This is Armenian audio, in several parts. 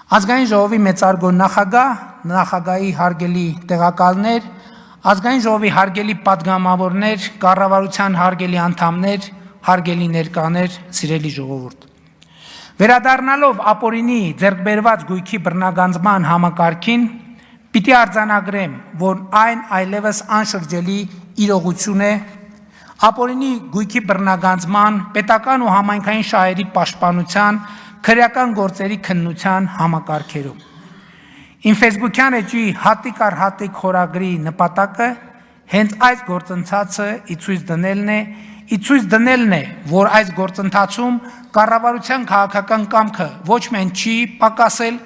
Ազգային ժողովի մեծարգո նախագահ, նախագահի հարգելի տեղակալներ, ազգային ժողովի հարգելի պատգամավորներ, կառավարության հարգելի անդամներ, հարգելի ներկաներ, սիրելի ժողովուրդ։ Վերադառնալով ապօրինի ձեռքբերված գույքի բռնագանձման համակարգին, պիտի արձանագրեմ, որ այն այլևս անշրջելի իրողություն է, ապօրինի գույքի բռնագանձման, պետական ու համայնքային շահերի պաշտպանության, քրեական գործերի քննության համակարգերում։ Իմ ֆեյսբուքյան էջի հատիկ առ հատիկ խորագրի նպատակը հենց այս գործընթացը ի ցույց դնելն է, որ այս գործընթացում կառավարության քաղաքական կամքը ոչ միայն չի պակասել,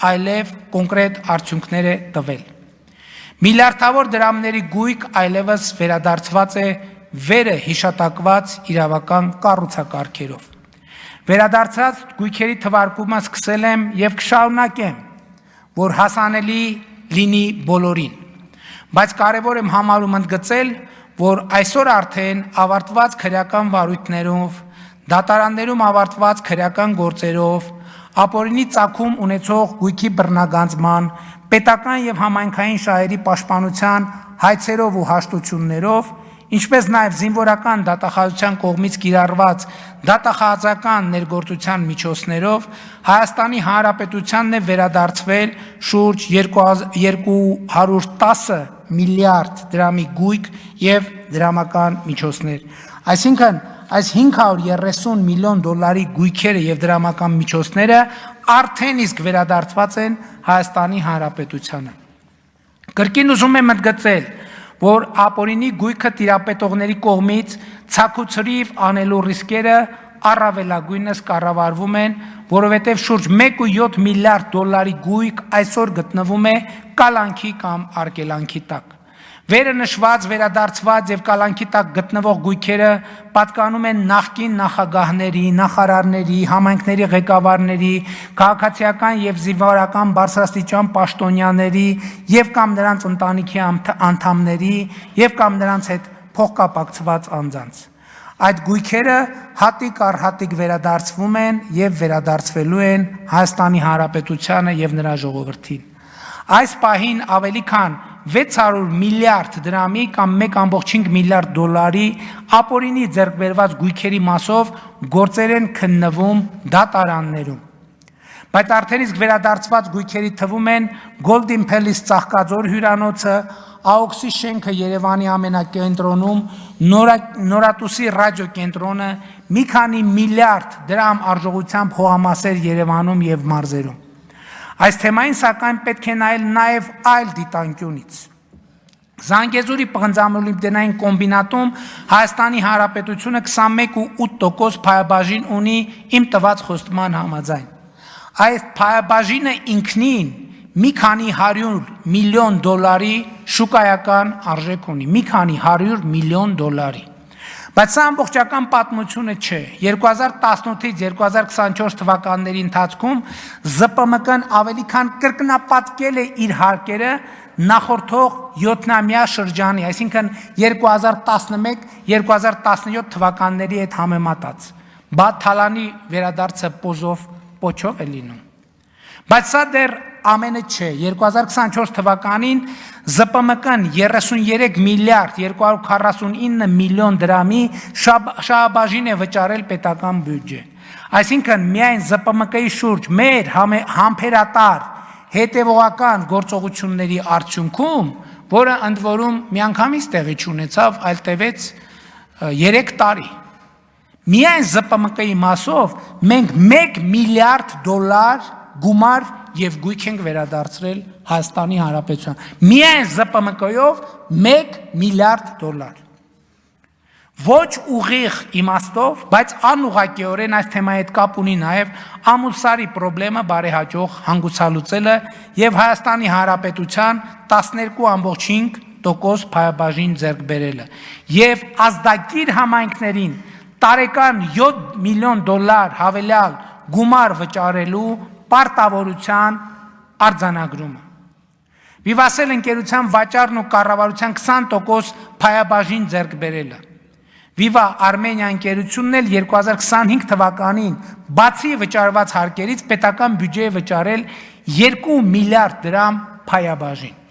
այլև կոնկրետ արդյունքներ է տվել։ Միլիարդավոր դրամների գույք այլևս վերադարձված է վերը հիշատակված իրավական կառուցակարգերով։ Վերադարձած գույքերի թվարկումը սկսել եմ և կշարունակեմ, որ հասանելի լինի բոլորին, բայց կարևոր եմ համարում ընդգծել, որ այսօր արդեն ավարտված քրեական վարույթներով, դատարաններում ավարտված քրեական գործերով, ապօրինի ծագում ունեցող գույքի բռնագանձման, պետական և համայնքային շահերի պաշտպանության հայցերով ու հաշտություններով, ինչպես նաև զինվորական դատախազության կողմից կիրառված դատախազական ներգործության միջոցներով Հայաստանի Հանրապետությանն է վերադարձվել շուրջ 210 միլիարդ դրամի գույք և դրամական միջոցներ։ Այսինքն, այս 530 միլիոն դոլարի գույքերը և դրամական միջոցները արդեն իսկ վերադարձված են Հայաստանի Հանրապետությանը։ Կրկին ուզում եմ ընդգծել, որ ապօրինի գույքը տիրապետողների կողմից ցաքուցրիվ անելու ռիսկերը առավելագույնս կառավարվում են, որովհետև շուրջ 1.7 միլիարդ դոլարի գույք այսօր գտնվում է կալանքի կամ արգելանքի տակ։ Վերը նշված, վերադարձված և կալանքի տակ գտնվող գույքերը պատկանում են նախկին նախագահների, նախարարների, համայնքների ղեկավարների, քաղաքացիական և զինվորական բարձրաստիճան պաշտոնյաների և կամ նրանց ընտանիքի անդամների և կամ նրանց հետ փոխկապակցված անձանց։ Այդ գույքերը հատիկ առ հատիկ վերադարձվում են և վերադարձվելու են Հայաստանի Հանրապետությանը և նրա ժողովրդին։ Այս պահին ավելի քան 600 միլիարդ դրամի կամ 1.5 միլիարդ դոլարի ապօրինի ձեռքբերված գույքերի մասով գործեր են քննվում դատարաններում։ Բայց արդեն իսկ վերադարձված գույքերի թվում են Golden Palace Ծաղկաձոր հյուրանոցը, AOX-ի շենքը Երևանի ամենակենտրոնում, Նորատուսի ռադիոկենտրոնը, մի քանի միլիարդ դրամ արժողությամբ հողամասեր Երևանում և մարզերում։ Այս թեմային սակայն պետք է նայել նաև այլ դիտանկյունից։ Զանգեզուրի պղնձամոլիբդենային կոմբինատում Հայաստանի Հանրապետությունը 21.8% փայաբաժին ունի իմ տված խոստման համաձայն։ Այս փայաբաժինը ինքնին մի քանի 100 միլիոն դոլարի շուկայական արժեք ունի, մի քանի 100 միլիոն դոլարի։ Բայց սա ամբողջական պատմությունը չէ։ 2018-ից 2024 թվականների ընթացքում ԶՊՄԿ-ն ավելի քան կրկնապատկել է իր հարկերը նախորդող 7-ամյա շրջանի, այսինքն 2011-2017 թվականների հետ համեմատած։ Բա թալանի վերադարձը պոչով է լինում։ Բայց սա դեռ ամենը չէ, 2024 թվականին ԶՊՄԿ-ն 33 միլիարդ 249 միլիոն դրամի շահաբաժին է վճարել պետական բյուջե։ Այսինքն միայն ԶՊՄԿ-ի շուրջ մեր համբերատար հետևողական գործողությունների արդյունքում, որը ընդ որում միանգամից տեղի չունեցավ, այլ տևեց 3 տարի, միայն ԶՊՄԿ-ի մասով մենք 1 միլիարդ դոլար գումար և գույք ենք վերադարձրել Հայաստանի Հանրապետության։ Միայն ԶՊՄԿ-ով 1 միլիարդ դոլար։ Ոչ ուղիղ իմաստով, բայց անուղղակիորեն այս թեմայի հետ կապ ունի նաև ամուսարի պրոբլեմը բարեհաջող հանգուցալուծելը և Հայաստանի Հանրապետության 12.5% փայաբաժին ձեռք բերելը և ազդագիր համայնքներին տարեկան 7 միլիոն դոլար հավելյալ գումար վճարելու պարտավորության արձանագրումը։ Վիվասել ընկերության վաճառն ու կառավարության 20% փայաբաժին ձեռք բերելը։ Viva Armenia ընկերությունն էլ 2025 թվականին բացի վճարված հարկերից պետական բյուջեի վճարել 2 միլիարդ դրամ փայաբաժին։